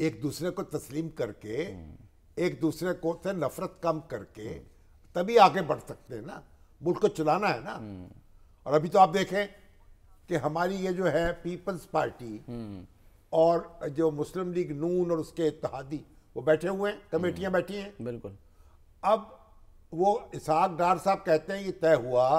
एक दूसरे को तस्लीम करके, एक दूसरे को से नफरत कम करके तभी आगे बढ़ सकते हैं ना। मुल्क को चलाना है ना। और अभी तो आप देखें कि हमारी ये जो है पीपल्स पार्टी और जो मुस्लिम लीग नून और उसके इत्तेहादी वो बैठे हुए हैं, कमेटियां बैठी हैं। बिल्कुल। अब वो इसहाक डार साहब कहते हैं ये तय हुआ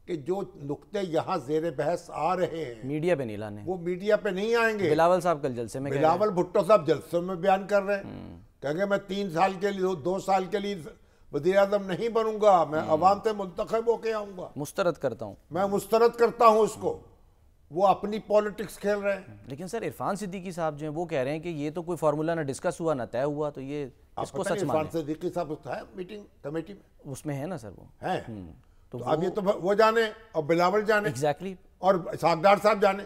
कि जो नुक्ते यहाँ जेर बहस आ रहे हैं मीडिया पे नहीं लाने, वो मीडिया पे नहीं आएंगे। बिलावल साहब कल जलसे में बिलावल भुट्टो साहब जलसों में बयान कर रहे हैं, कहेंगे मैं 3 साल के लिए 2 साल के लिए वज़ीर आज़म नहीं बनूंगा, मैं अवाम से मुंतखब होके आऊंगा, मुस्तरद करता हूँ, मैं मुस्तरद करता हूँ उसको। वो अपनी पॉलिटिक्स खेल रहे हैं। लेकिन सर इरफान सिद्दीकी साहब जो हैं वो कह रहे हैं कि ये तो कोई फार्मूला ना डिस्कस हुआ ना तय हुआ, तो ये इसको सच इरफान माने। सिद्दीकी साहब उसका है मीटिंग कमेटी में, उसमें है ना सर वो है। तो अब ये तो वो जाने और बिलावल जाने एग्जैक्टली और सागदार साहब जाने।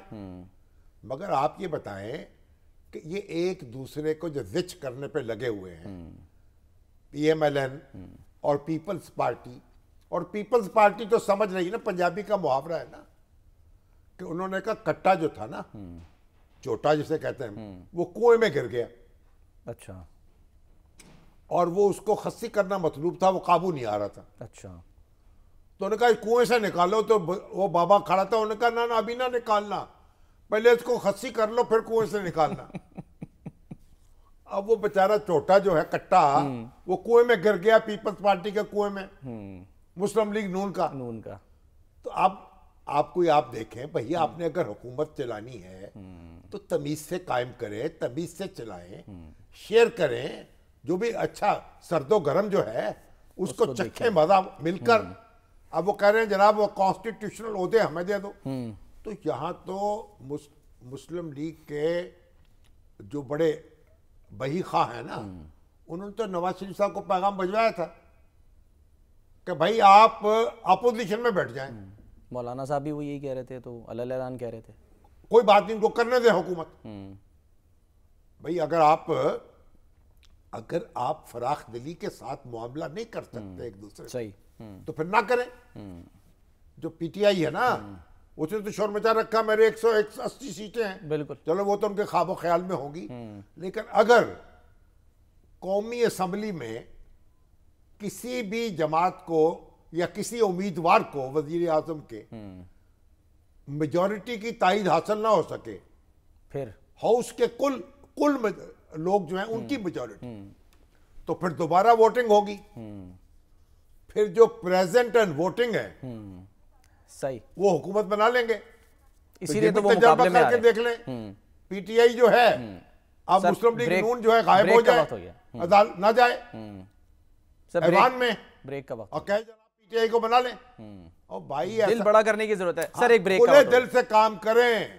मगर आप ये बताएं कि ये एक दूसरे को जो जिच करने पे लगे हुए हैं, PMLN और पीपल्स पार्टी। और पीपल्स पार्टी तो समझ रही है ना, पंजाबी का मुहावरा है ना कि उन्होंने कहा कट्टा जो था ना, चोटा जिसे कहते हैं, वो कुएं में गिर गया। अच्छा। और वो उसको खस्सी करना मतलूब था, वो काबू नहीं आ रहा था। अच्छा। तो उन्होंने कहा कुएं से निकालो, तो वो बाबा खड़ा था, उन्होंने कहा ना ना अभी ना निकालना, पहले इसको खस्सी कर लो फिर कुएं से निकालना। अब वो बेचारा छोटा जो है कट्टा, वो कुएं में गिर गया, पीपल्स पार्टी के कुएं में, मुस्लिम लीग नून का। तो अब आप देखें भैया, आपने अगर हुकूमत चलानी है तो तमीज से कायम करें, तमीज से चलाएं, शेयर करें, जो भी अच्छा सर्दो गर्म जो है उसको चखे मजा मिलकर। अब वो कह रहे हैं जनाब वो कॉन्स्टिट्यूशनल ओहदे हमें दे दो। तो यहाँ तो मुस्लिम लीग के जो बड़े बही खा है ना, उन्होंने तो नवाज शरीफ साहब को पैगाम भिजवाया था कि भाई आप अपोजिशन में बैठ जाएं। मौलाना साहब भी वो यही कह रहे थे, तो अलल ऐलान कह रहे थे कोई बात नहीं, इनको करने दे हुकूमत। भाई अगर आप फराख दिली के साथ मामला नहीं कर सकते एक दूसरे सही, तो फिर ना करें। जो PTI है ना, उसने तो शोर मचा रखा मेरे 180 सीटें हैं। बिल्कुल। चलो वो तो उनके ख्वाबो ख्याल में होंगी, लेकिन अगर कौमी असम्बली में किसी भी जमात को या किसी उम्मीदवार को वजीर आजम के मेजॉरिटी की तायद हासिल ना हो सके, फिर हाउस के कुल लोग जो हैं उनकी मेजॉरिटी, तो फिर दोबारा वोटिंग होगी। फिर जो प्रेजेंट एंड वोटिंग है सही, वो हुकूमत बना लेंगे। इसीलिए तो वो मुकाबले में आ रहे हैं। देख लें PTI जो है, अब मुस्लिम लीग नून जो है गायब हो जाए, अदालत ना जाए ऐवान में, ब्रेक का वक्त, और कहे जनाब PTI को बना लें। और भाई दिल बड़ा करने की जरूरत है सर, एक ब्रेक का खुले वक्त दिल से काम करें।